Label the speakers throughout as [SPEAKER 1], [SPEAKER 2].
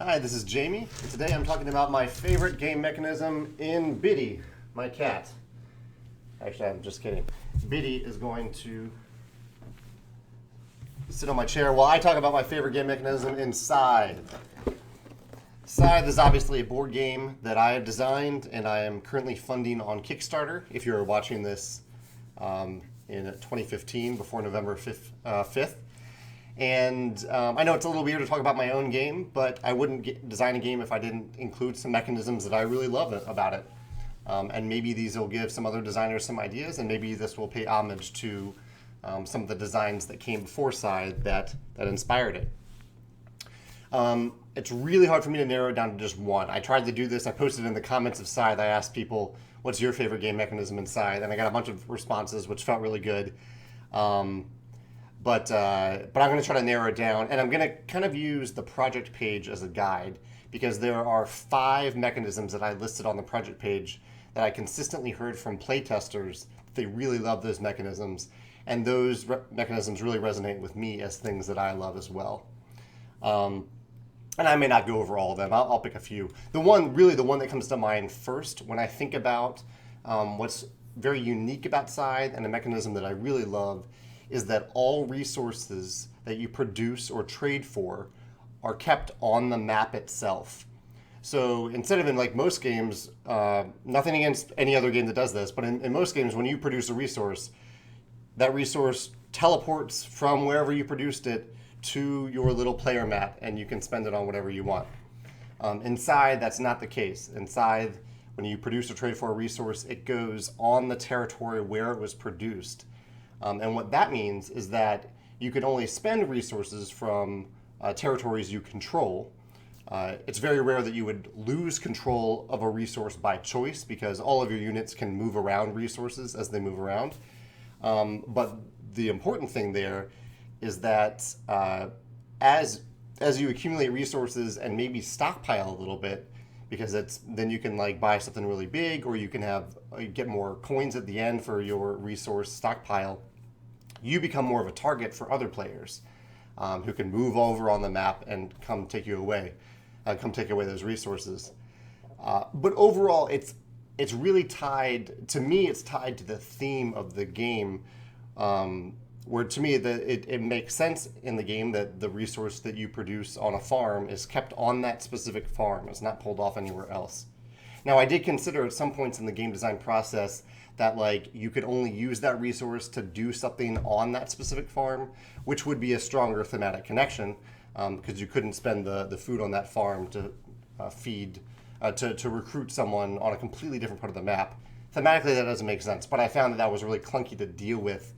[SPEAKER 1] Hi, this is Jamey. Today I'm talking about my favorite game mechanism in Biddy, my cat. Actually, I'm just kidding. Biddy is going to sit on my chair while I talk about my favorite game mechanism in Scythe. Scythe is obviously a board game that I have designed and I am currently funding on Kickstarter. If you're watching this in 2015, before November 5th. And I know it's a little weird to talk about my own game, but I wouldn't design a game if I didn't include some mechanisms that I really love about it. And maybe these will give some other designers some ideas, and maybe this will pay homage to some of the designs that came before Scythe that inspired it. It's really hard for me to narrow it down to just one. I tried to do this. I posted in the comments of Scythe. I asked people, what's your favorite game mechanism in Scythe? And I got a bunch of responses, which felt really good. But I'm going to try to narrow it down, and I'm going to kind of use the project page as a guide because there are 5 mechanisms that I listed on the project page that I consistently heard from playtesters that they really love those mechanisms, and those mechanisms really resonate with me as things that I love as well. And I may not go over all of them. I'll pick a few. The one that comes to mind first when I think about what's very unique about Scythe and a mechanism that I really love is that all resources that you produce or trade for are kept on the map itself. So instead of in like most games, nothing against any other game that does this, but in most games when you produce a resource, that resource teleports from wherever you produced it to your little player mat and you can spend it on whatever you want. In Scythe, that's not the case. In Scythe, when you produce or trade for a resource, it goes on the territory where it was produced. And what that means is that you can only spend resources from territories you control. It's very rare that you would lose control of a resource by choice because all of your units can move around resources as they move around. But the important thing there is that as you accumulate resources and maybe stockpile a little bit, because then you can like buy something really big, or you can get more coins at the end for your resource stockpile. You become more of a target for other players who can move over on the map and come take away those resources. But overall, it's really tied to me. It's tied to the theme of the game, where to me it makes sense in the game that the resource that you produce on a farm is kept on that specific farm. It's not pulled off anywhere else. Now, I did consider at some points in the game design process that like you could only use that resource to do something on that specific farm, which would be a stronger thematic connection because you couldn't spend the food on that farm to to recruit someone on a completely different part of the map. Thematically, that doesn't make sense, but I found that was really clunky to deal with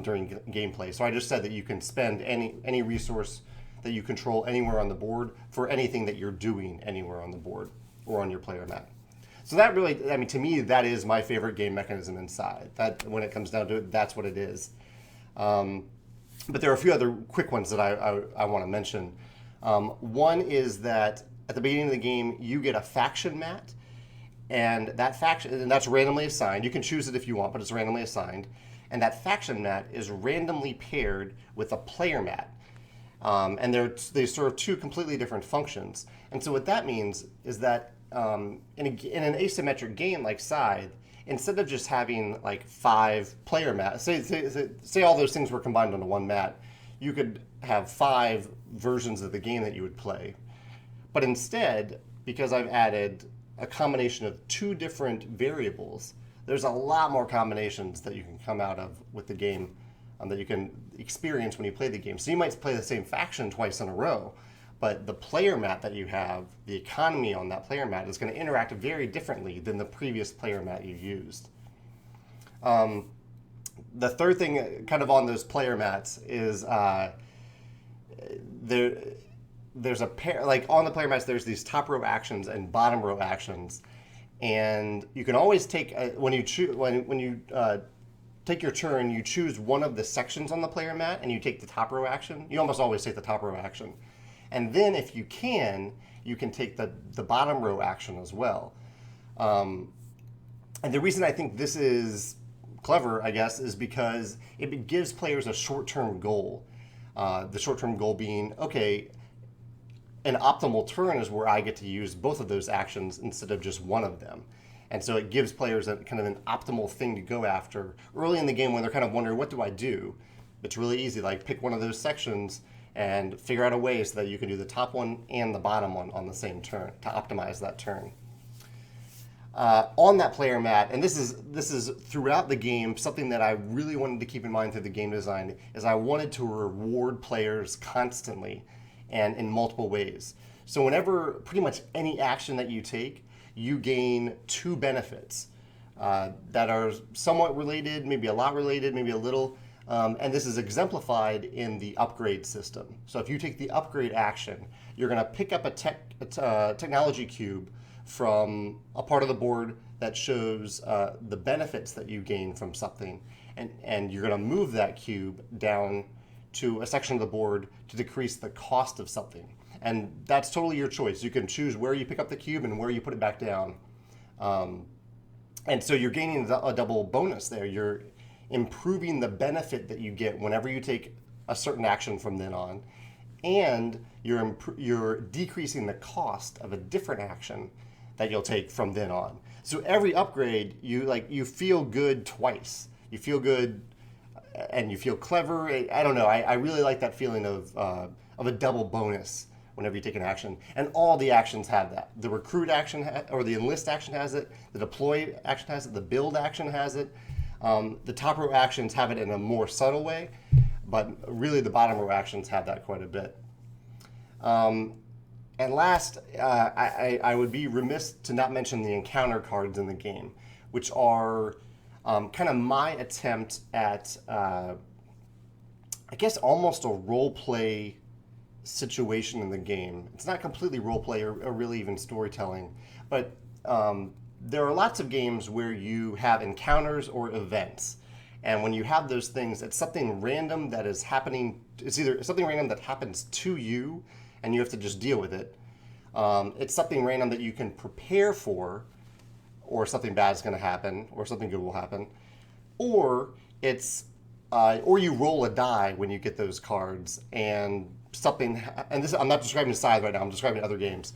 [SPEAKER 1] during gameplay. So I just said that you can spend any resource that you control anywhere on the board for anything that you're doing anywhere on the board or on your player map. So that really, to me, that is my favorite game mechanism in Scythe. That, when it comes down to it, that's what it is. But there are a few other quick ones that I want to mention. One is that at the beginning of the game, you get a faction mat, and that's randomly assigned. You can choose it if you want, but it's randomly assigned. And that faction mat is randomly paired with a player mat. And they serve 2 completely different functions. And so what that means is that in an asymmetric game like Scythe, instead of just having like 5 player mats, say all those things were combined onto one mat, you could have 5 versions of the game that you would play. But instead, because I've added a combination of 2 different variables, there's a lot more combinations that you can come out of with the game that you can experience when you play the game. So you might play the same faction twice in a row, but the player mat that you have, the economy on that player mat is going to interact very differently than the previous player mat you used. The third thing kind of on those player mats is there's a pair, like on the player mats, there's these top row actions and bottom row actions. And you can always take, when you take your turn, you choose one of the sections on the player mat and you take the top row action. You almost always take the top row action. And then if you can take the bottom row action as well. And the reason I think this is clever, I guess, is because it gives players a short-term goal. The short-term goal being, okay, an optimal turn is where I get to use both of those actions instead of just one of them. And so it gives players a kind of an optimal thing to go after early in the game when they're kind of wondering, what do I do? It's really easy. Like, pick one of those sections and figure out a way so that you can do the top one and the bottom one on the same turn to optimize that turn. On that player mat, and this is throughout the game, something that I really wanted to keep in mind through the game design is I wanted to reward players constantly and in multiple ways. So whenever pretty much any action that you take, you gain 2 benefits that are somewhat related, maybe a lot related, maybe a little. And this is exemplified in the upgrade system. So if you take the upgrade action, you're going to pick up a technology cube from a part of the board that shows the benefits that you gain from something. And you're going to move that cube down to a section of the board to decrease the cost of something. And that's totally your choice. You can choose where you pick up the cube and where you put it back down. And so you're gaining a double bonus there. You're improving the benefit that you get whenever you take a certain action from then on, and you're decreasing the cost of a different action that you'll take from then on. So every upgrade, you feel good twice. You feel good, and you feel clever. I don't know. I really like that feeling of a double bonus whenever you take an action, and all the actions have that. The recruit action or the enlist action has it. The deploy action has it. The build action has it. The top row actions have it in a more subtle way, but really the bottom row actions have that quite a bit. And last, I would be remiss to not mention the encounter cards in the game, which are kind of my attempt at, I guess, almost a role play situation in the game. It's not completely role play or really even storytelling, but there are lots of games where you have encounters or events. And when you have those things, it's something random that is happening. It's either something random that happens to you and you have to just deal with it. It's something random that you can prepare for, or something bad is going to happen, or something good will happen. Or or you roll a die when you get those cards and something, and this, I'm not describing Scythe right now, I'm describing other games.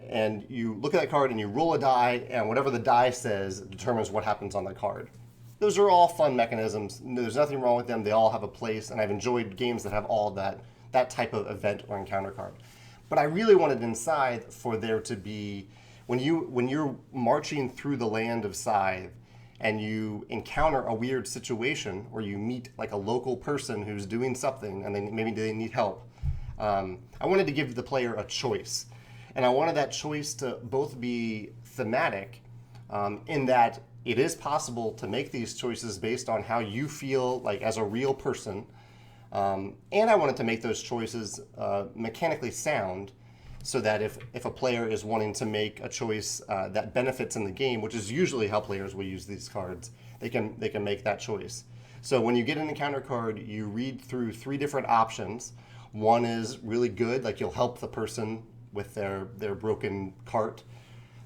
[SPEAKER 1] And you look at that card and you roll a die, and whatever the die says determines what happens on the card. Those are all fun mechanisms. There's nothing wrong with them. They all have a place, and I've enjoyed games that have all that type of event or encounter card. But I really wanted in Scythe for there to be, when you're marching through the land of Scythe and you encounter a weird situation, or you meet like a local person who's doing something and maybe they need help, I wanted to give the player a choice. And I wanted that choice to both be thematic, in that it is possible to make these choices based on how you feel like as a real person. And I wanted to make those choices mechanically sound, so that if a player is wanting to make a choice that benefits in the game, which is usually how players will use these cards, they can make that choice. So when you get an encounter card, you read through 3 different options. One is really good, like you'll help the person with their broken cart.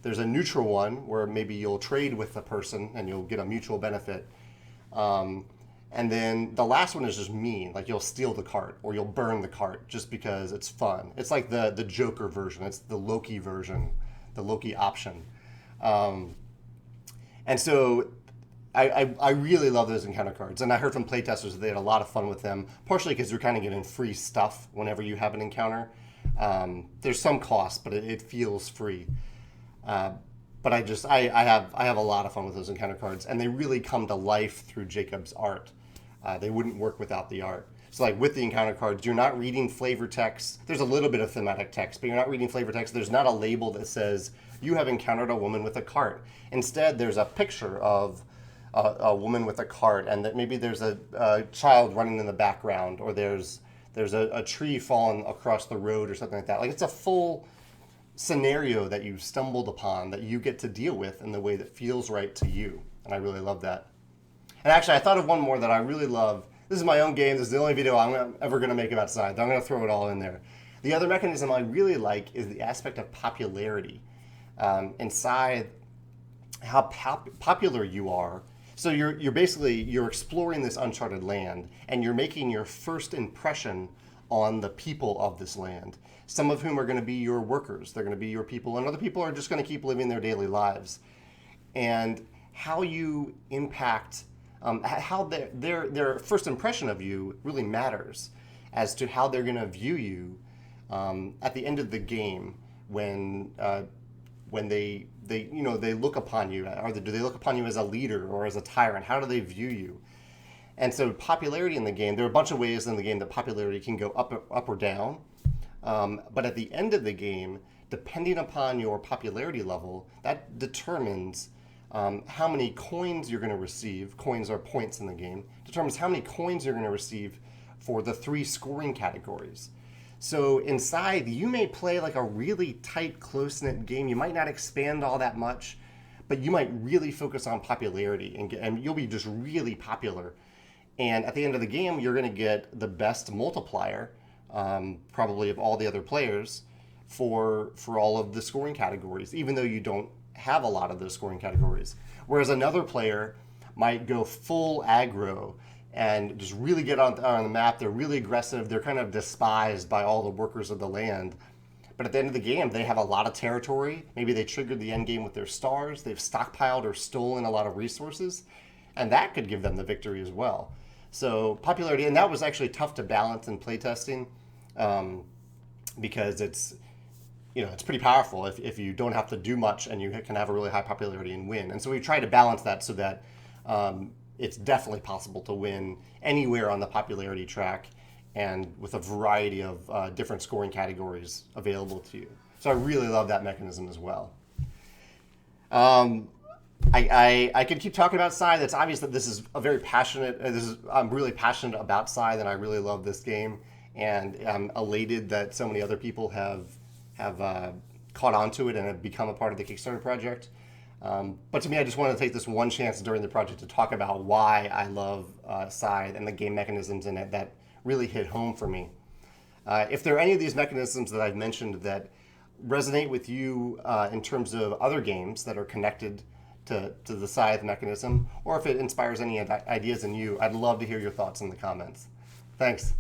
[SPEAKER 1] There's a neutral one where maybe you'll trade with the person and you'll get a mutual benefit. And then the last one is just mean, like you'll steal the cart or you'll burn the cart just because it's fun. It's like the Joker version. It's the Loki version, the Loki option. And so I really love those encounter cards. And I heard from playtesters that they had a lot of fun with them, partially because you're kind of getting free stuff whenever you have an encounter. There's some cost, but it feels free. But I have a lot of fun with those encounter cards, and they really come to life through Jacob's art. They wouldn't work without the art. So like with the encounter cards, you're not reading flavor text. There's a little bit of thematic text, but you're not reading flavor text. There's not a label that says, you have encountered a woman with a cart. Instead, there's a picture of a woman with a cart, and that maybe there's a child running in the background, or there's a tree falling across the road or something like that. Like it's a full scenario that you stumbled upon that you get to deal with in the way that feels right to you. And I really love that. And actually, I thought of one more that I really love. This is my own game. This is the only video I'm ever going to make about Scythe. I'm going to throw it all in there. The other mechanism I really like is the aspect of popularity. In Scythe, how popular you are. So you're basically exploring this uncharted land, and you're making your first impression on the people of this land, some of whom are going to be your workers, they're going to be your people, and other people are just going to keep living their daily lives. And how you impact, how their first impression of you really matters as to how they're going to view you at the end of the game when they look upon you. Or do they look upon you as a leader or as a tyrant? How do they view you? And so popularity in the game, there are a bunch of ways in the game that popularity can go up or down. But at the end of the game, depending upon your popularity level, that determines how many coins you're going to receive. Coins are points in the game. Determines how many coins you're going to receive for the 3 scoring categories. So in Scythe, you may play like a really tight, close-knit game. You might not expand all that much, but you might really focus on popularity, and you'll be just really popular. And at the end of the game, you're going to get the best multiplier, probably of all the other players, for all of the scoring categories, even though you don't have a lot of those scoring categories. Whereas another player might go full aggro and just really get on the map. They're really aggressive. They're kind of despised by all the workers of the land. But at the end of the game, they have a lot of territory. Maybe they triggered the end game with their stars. They've stockpiled or stolen a lot of resources. And that could give them the victory as well. So popularity, and that was actually tough to balance in playtesting because it's pretty powerful if you don't have to do much and you can have a really high popularity and win. And so we try to balance that so that it's definitely possible to win anywhere on the popularity track and with a variety of different scoring categories available to you. So I really love that mechanism as well. I could keep talking about Scythe. It's obvious that this is a very passionate. I'm really passionate about Scythe, and I really love this game. And I'm elated that so many other people have caught on to it and have become a part of the Kickstarter project. But to me, I just wanted to take this one chance during the project to talk about why I love Scythe and the game mechanisms in it that really hit home for me. If there are any of these mechanisms that I've mentioned that resonate with you in terms of other games that are connected to the Scythe mechanism, or if it inspires any ideas in you, I'd love to hear your thoughts in the comments. Thanks.